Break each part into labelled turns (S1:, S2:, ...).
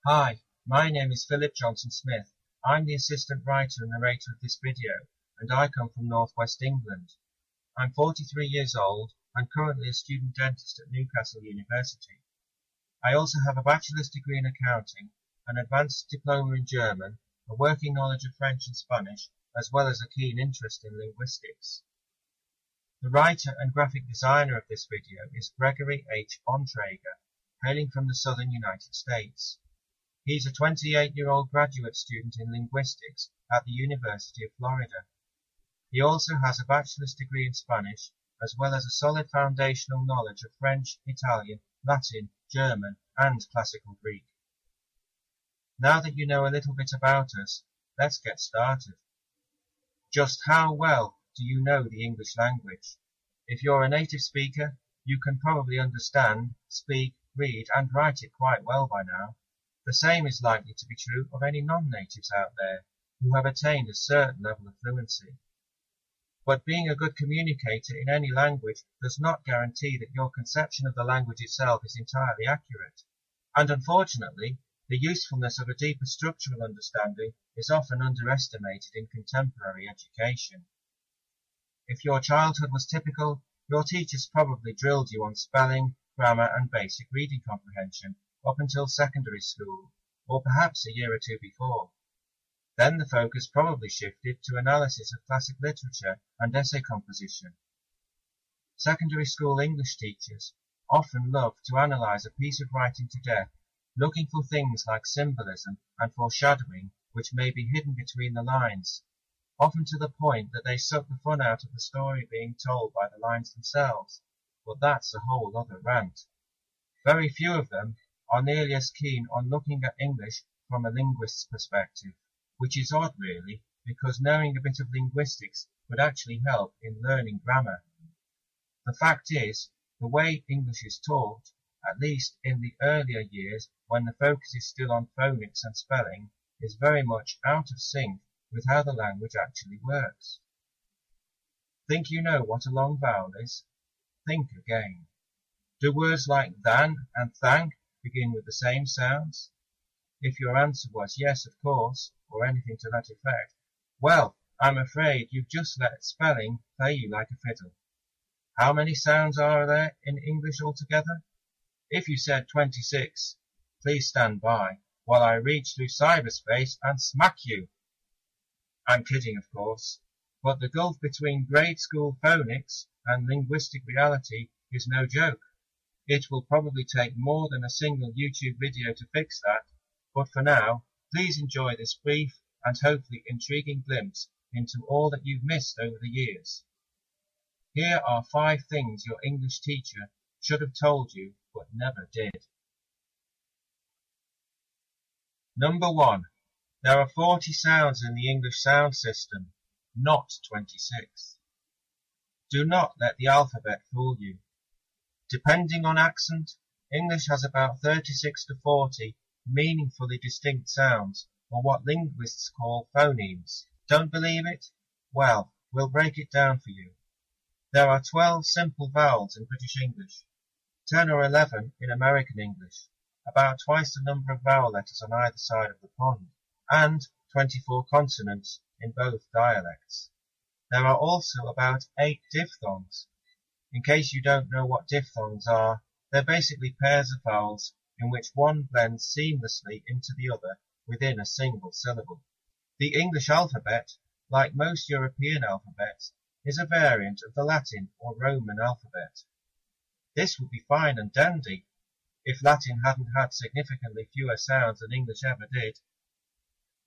S1: Hi, my name is Philip Johnson Smith. I'm the assistant writer and narrator of this video, and I come from northwest England. I'm 43 years old and currently a student dentist at Newcastle University. I also have a bachelor's degree in accounting, an advanced diploma in German, a working knowledge of French and Spanish, as well as a keen interest in linguistics. The writer and graphic designer of this video is Gregory H. Bontrager, hailing from the southern United States. He's a 28-year-old graduate student in linguistics at the University of Florida. He also has a bachelor's degree in Spanish, as well as a solid foundational knowledge of French, Italian, Latin, German, and classical Greek. Now that you know a little bit about us, let's get started. Just how well do you know the English language? If you're a native speaker, you can probably understand, speak, read, and write it quite well by now. The same is likely to be true of any non-natives out there who have attained a certain level of fluency. But being a good communicator in any language does not guarantee that your conception of the language itself is entirely accurate. And unfortunately, the usefulness of a deeper structural understanding is often underestimated in contemporary education. If your childhood was typical, your teachers probably drilled you on spelling, grammar, and basic reading comprehension up until secondary school, or perhaps a year or two before. Then the focus probably shifted to analysis of classic literature and essay composition. Secondary school English teachers often love to analyse a piece of writing to death, looking for things like symbolism and foreshadowing which may be hidden between the lines, often to the point that they suck the fun out of the story being told by the lines themselves. But that's a whole other rant. Very few of them are nearly as keen on looking at English from a linguist's perspective, which is odd really, because knowing a bit of linguistics would actually help in learning grammar. The fact is, the way English is taught, at least in the earlier years when the focus is still on phonics and spelling, is very much out of sync with how the language actually works. Think you know what a long vowel is? Think again. Do words like than and thank begin with the same sounds? If your answer was yes, of course, or anything to that effect, well, I'm afraid you've just let spelling play you like a fiddle. How many sounds are there in English altogether? If you said 26, please stand by while I reach through cyberspace and smack you. I'm kidding, of course, but the gulf between grade school phonics and linguistic reality is no joke. It will probably take more than a single YouTube video to fix that, but for now, please enjoy this brief and hopefully intriguing glimpse into all that you've missed over the years. Here are 5 things your English teacher should have told you but never did. Number 1. There are 40 sounds in the English sound system, not 26. Do not let the alphabet fool you. Depending on accent, English has about 36 to 40 meaningfully distinct sounds, or what linguists call phonemes. Don't believe it? Well, we'll break it down for you. There are 12 simple vowels in British English, 10 or 11 in American English, about twice the number of vowel letters on either side of the pond, and 24 consonants in both dialects. There are also about 8 diphthongs. In case you don't know what diphthongs are, they're basically pairs of vowels in which one blends seamlessly into the other within a single syllable. The English alphabet, like most European alphabets, is a variant of the Latin or Roman alphabet. This would be fine and dandy if Latin hadn't had significantly fewer sounds than English ever did.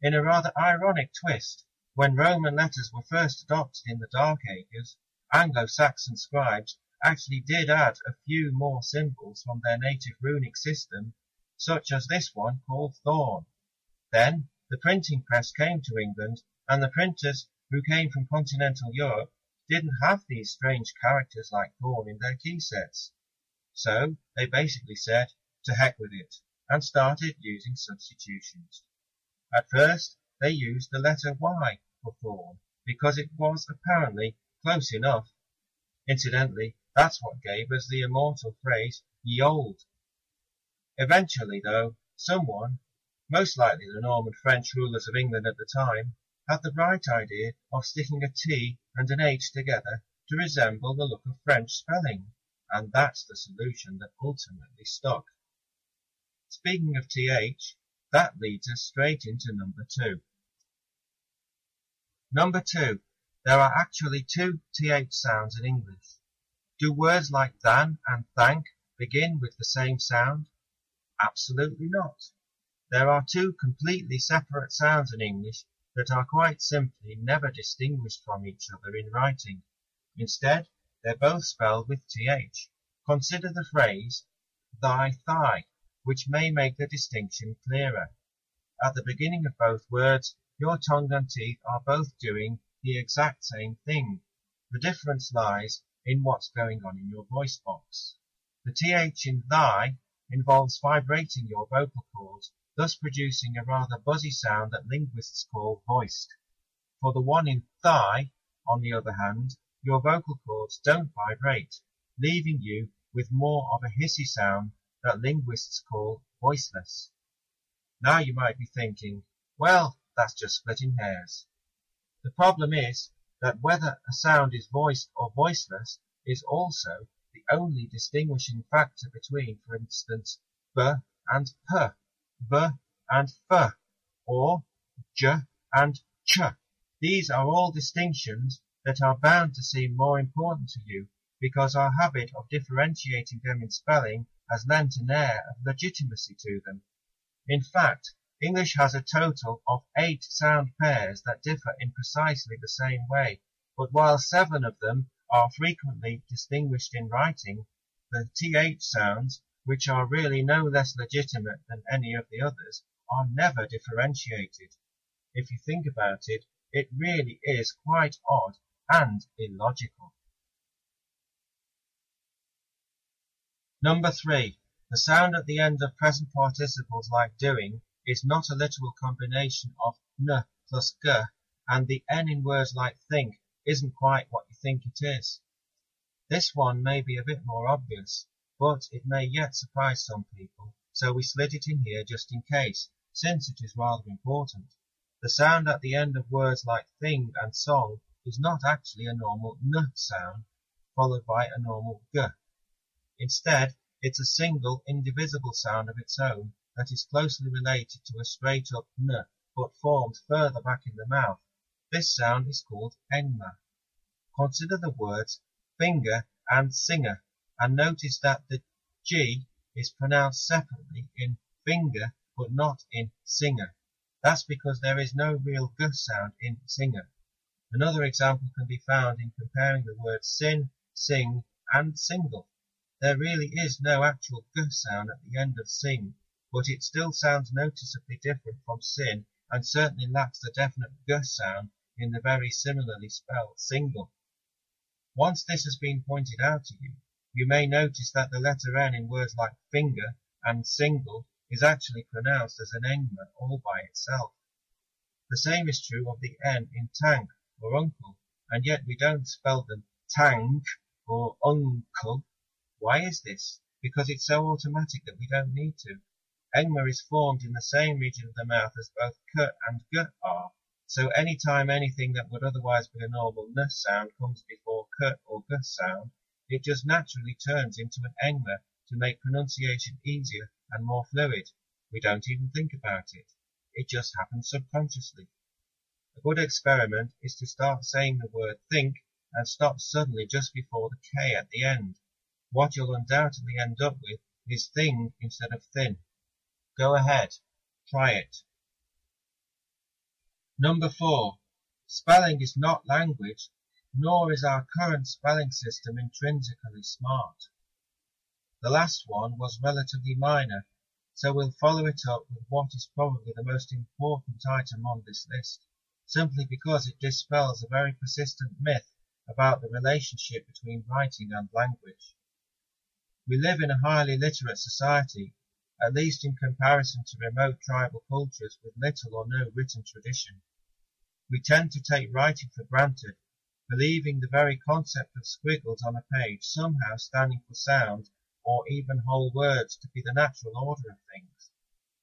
S1: In a rather ironic twist, when Roman letters were first adopted in the Dark Ages, Anglo-Saxon scribes actually did add a few more symbols from their native runic system, such as this one called thorn. Then the printing press came to England, and the printers who came from continental Europe didn't have these strange characters like thorn in their key sets. So they basically said, to heck with it, and started using substitutions. At first, they used the letter Y for thorn, because it was apparently close enough. Incidentally, that's what gave us the immortal phrase, ye old. Eventually, though, someone, Most likely the Norman French rulers of England at the time had the bright idea of sticking a T and an H together to resemble the look of French spelling, and that's the solution that ultimately stuck. Speaking of TH, that leads us straight into number 2. Number 2. There are actually 2 TH sounds in English. Do words like than and thank begin with the same sound? Absolutely not. There are 2 completely separate sounds in English that are quite simply never distinguished from each other in writing. Instead, they're both spelled with TH. Consider the phrase, thy thigh, which may make the distinction clearer. At the beginning of both words, your tongue and teeth are both doing the exact same thing. The difference lies in what's going on in your voice box. The TH in thy involves vibrating your vocal cords, thus producing a rather buzzy sound that linguists call voiced. For the one in thigh, on the other hand, your vocal cords don't vibrate, leaving you with more of a hissy sound that linguists call voiceless. Now you might be thinking, well, that's just splitting hairs. The problem is that whether a sound is voiced or voiceless is also the only distinguishing factor between, for instance, b and p, v and f, or j and ch. These are all distinctions that are bound to seem more important to you because our habit of differentiating them in spelling has lent an air of legitimacy to them. In fact, English has a total of 8 sound pairs that differ in precisely the same way, but while 7 of them are frequently distinguished in writing, the TH sounds, which are really no less legitimate than any of the others, are never differentiated. If you think about it, it really is quite odd and illogical. Number 3. The sound at the end of present participles like doing is not a literal combination of n plus g, and the n in words like think isn't quite what you think it is. This one may be a bit more obvious, but it may yet surprise some people, so we slid it in here just in case, since it is rather important. The sound at the end of words like thing and song is not actually a normal n sound, followed by a normal g. Instead, it's a single, indivisible sound of its own that is closely related to a straight-up n, but formed further back in the mouth. This sound is called engma. Consider the words finger and singer, and notice that the G is pronounced separately in finger, but not in singer. That's because there is no real g sound in singer. Another example can be found in comparing the words sin, sing, and single. There really is no actual g sound at the end of sing, but it still sounds noticeably different from sin, and certainly lacks the definite g sound in the very similarly spelled single. Once this has been pointed out to you, you may notice that the letter N in words like finger and single is actually pronounced as an engma all by itself. The same is true of the N in tank or uncle, and yet we don't spell them tank or uncle. Why is this? Because it's so automatic that we don't need to. Engma is formed in the same region of the mouth as both k and g are, so any time anything that would otherwise be a normal n sound comes before k or g sound, it just naturally turns into an engma to make pronunciation easier and more fluid. We don't even think about it. It just happens subconsciously. A good experiment is to start saying the word think and stop suddenly just before the K at the end. What you'll undoubtedly end up with is thing instead of thin. Go ahead, try it. Number 4. Spelling is not language, nor is our current spelling system intrinsically smart. The last one was relatively minor, so we'll follow it up with what is probably the most important item on this list, simply because it dispels a very persistent myth about the relationship between writing and language. We live in a highly literate society, at least in comparison to remote tribal cultures with little or no written tradition. We tend to take writing for granted, believing the very concept of squiggles on a page somehow standing for sound or even whole words to be the natural order of things.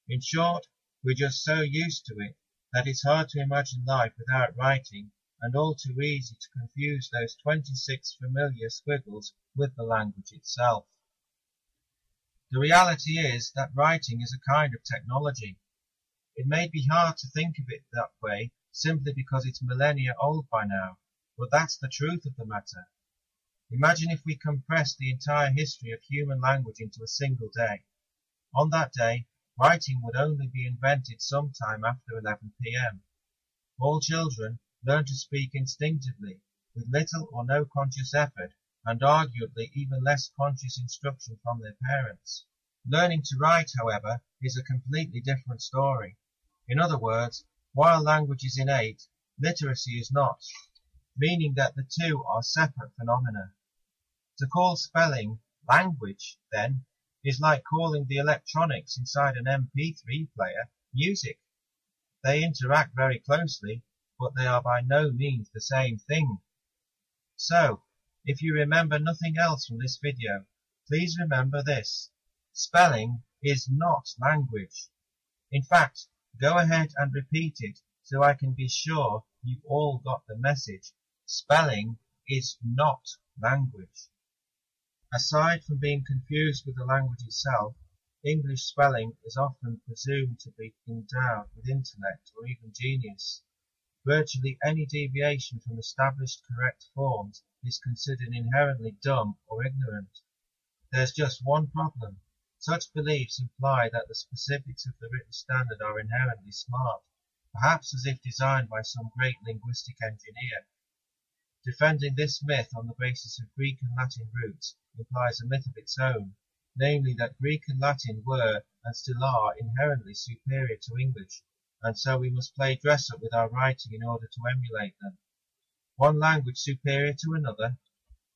S1: In short, We're just so used to it that it's hard to imagine life without writing, and all too easy to confuse those 26 familiar squiggles with the language itself. The reality is that writing is a kind of technology. It may be hard to think of it that way simply because it's millennia old by now, but that's the truth of the matter. Imagine if we compressed the entire history of human language into a single day. On that day, writing would only be invented sometime after 11 p.m. All children learn to speak instinctively, with little or no conscious effort, and arguably even less conscious instruction from their parents. Learning to write, however, is a completely different story. In other words, while language is innate, literacy is not, meaning that the two are separate phenomena. To call spelling language, then, is like calling the electronics inside an MP3 player music. They interact very closely, but they are by no means the same thing. So, if you remember nothing else from this video, please remember this. Spelling is not language. In fact, go ahead and repeat it so I can be sure you've all got the message. Spelling is not language. Aside from being confused with the language itself, English spelling is often presumed to be endowed with intellect or even genius. Virtually any deviation from established correct forms is considered inherently dumb or ignorant. There's just one problem. Such beliefs imply that the specifics of the written standard are inherently smart, perhaps as if designed by some great linguistic engineer. Defending this myth on the basis of Greek and Latin roots implies a myth of its own, namely that Greek and Latin were and still are inherently superior to English, and so we must play dress-up with our writing in order to emulate them. One language superior to another?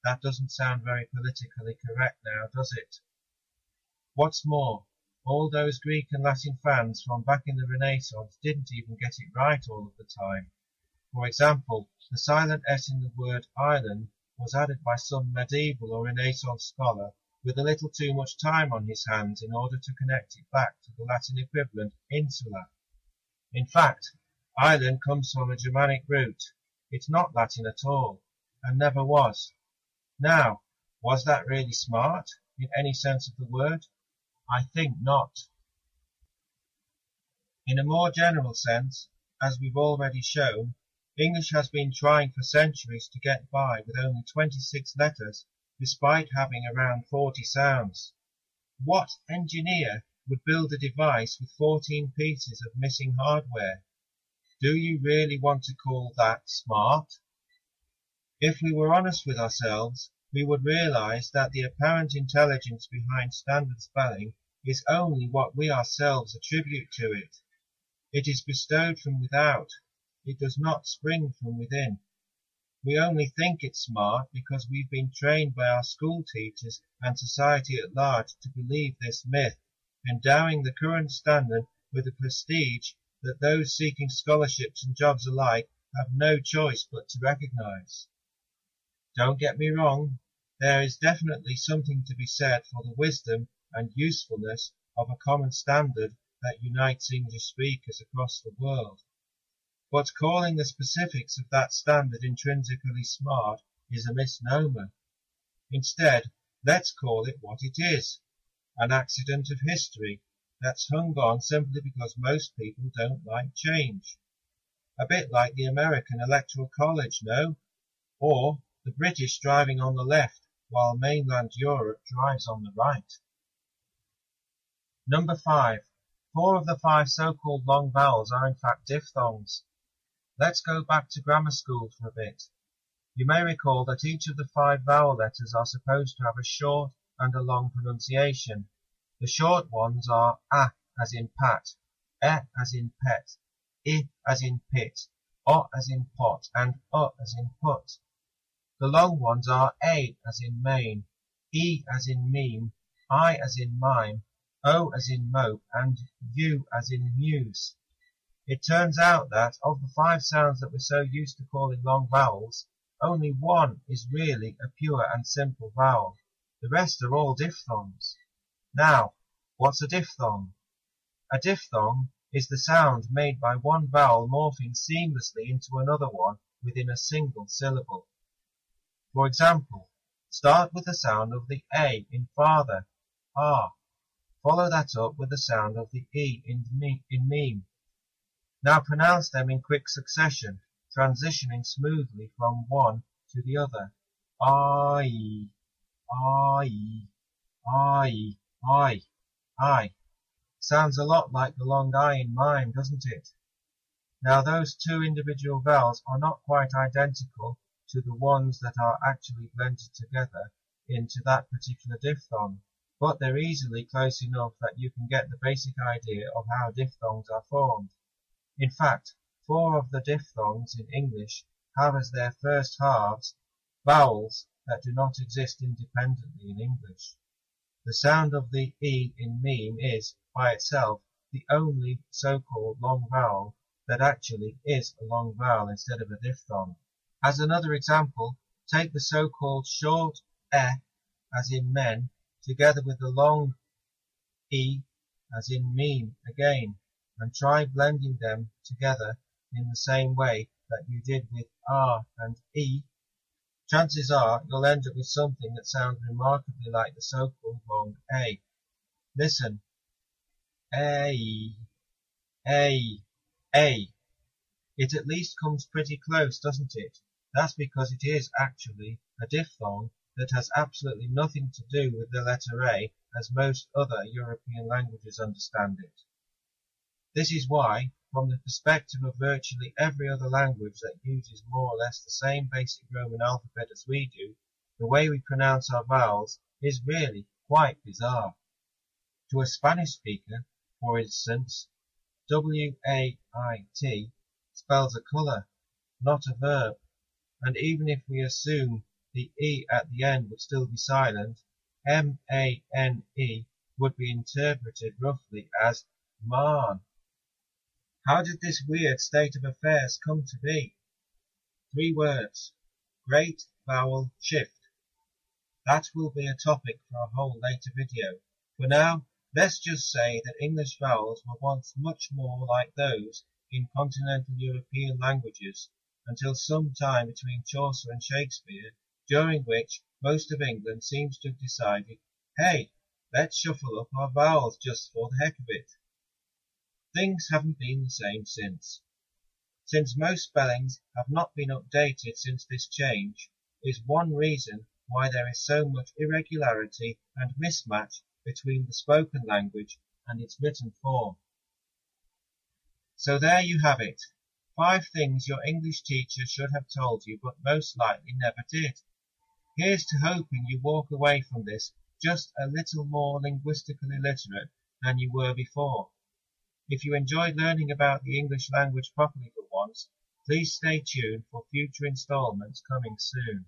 S1: That doesn't sound very politically correct now, does it? What's more, all those Greek and Latin fans from back in the Renaissance didn't even get it right all of the time. For example, the silent S in the word island was added by some medieval or Renaissance scholar with a little too much time on his hands in order to connect it back to the Latin equivalent insula. In fact, island comes from a Germanic root. It's not Latin at all, and never was. Now, was that really smart, in any sense of the word? I think not. In a more general sense, as we've already shown, English has been trying for centuries to get by with only 26 letters, despite having around 40 sounds. What engineer would build a device with 14 pieces of missing hardware? Do you really want to call that smart? If we were honest with ourselves, we would realize that the apparent intelligence behind standard spelling is only what we ourselves attribute to it. It is bestowed from without. It does not spring from within. We only think it's smart because we've been trained by our school teachers and society at large to believe this myth, endowing the current standard with a prestige that those seeking scholarships and jobs alike have no choice but to recognize. Don't get me wrong, there is definitely something to be said for the wisdom and usefulness of a common standard that unites English speakers across the world. But calling the specifics of that standard intrinsically smart is a misnomer. Instead, let's call it what it is, an accident of history that's hung on simply because most people don't like change. A bit like the American Electoral College, no? Or the British driving on the left while mainland Europe drives on the right. Number 5. 4 of the 5 so-called long vowels are in fact diphthongs. Let's go back to grammar school for a bit. You may recall that each of the 5 vowel letters are supposed to have a short and a long pronunciation. The short ones are A as in pat, E as in pet, I as in pit, O as in pot, and U as in put. The long ones are A as in main, E as in meme, I as in mime, O as in mope, and U as in muse. It turns out that, of the 5 sounds that we're so used to calling long vowels, only one is really a pure and simple vowel. The rest are all diphthongs. Now, what's a diphthong? A diphthong is the sound made by one vowel morphing seamlessly into another one within a single syllable. For example, start with the sound of the A in father, ah. Follow that up with the sound of the E in meme. Now pronounce them in quick succession, transitioning smoothly from one to the other. I, I, I. Sounds a lot like the long I in mime, doesn't it? Now those two individual vowels are not quite identical to the ones that are actually blended together into that particular diphthong, but they're easily close enough that you can get the basic idea of how diphthongs are formed. In fact, 4 of the diphthongs in English have as their first halves vowels that do not exist independently in English. The sound of the E in meme is, by itself, the only so-called long vowel that actually is a long vowel instead of a diphthong. As another example, take the so-called short as in men, together with the long E as in meme again, and try blending them together in the same way that you did with R and E. Chances are you'll end up with something that sounds remarkably like the so-called long A. Listen. A. It at least comes pretty close, doesn't it? That's because it is actually a diphthong that has absolutely nothing to do with the letter A as most other European languages understand it. This is why, from the perspective of virtually every other language that uses more or less the same basic Roman alphabet as we do, the way we pronounce our vowels is really quite bizarre. To a Spanish speaker, for instance, W-A-I-T spells a colour, not a verb, and even if we assume the E at the end would still be silent, M-A-N-E would be interpreted roughly as man. How did this weird state of affairs come to be? 3 words. Great vowel shift. That will be a topic for a whole later video. For now, let's just say that English vowels were once much more like those in continental European languages until some time between Chaucer and Shakespeare, during which most of England seems to have decided, hey, let's shuffle up our vowels just for the heck of it. Things haven't been the same since. Since most spellings have not been updated since this change, is one reason why there is so much irregularity and mismatch between the spoken language and its written form. So there you have it. 5 things your English teacher should have told you but most likely never did. Here's to hoping you walk away from this just a little more linguistically literate than you were before. If you enjoyed learning about the English language properly for once, please stay tuned for future installments coming soon.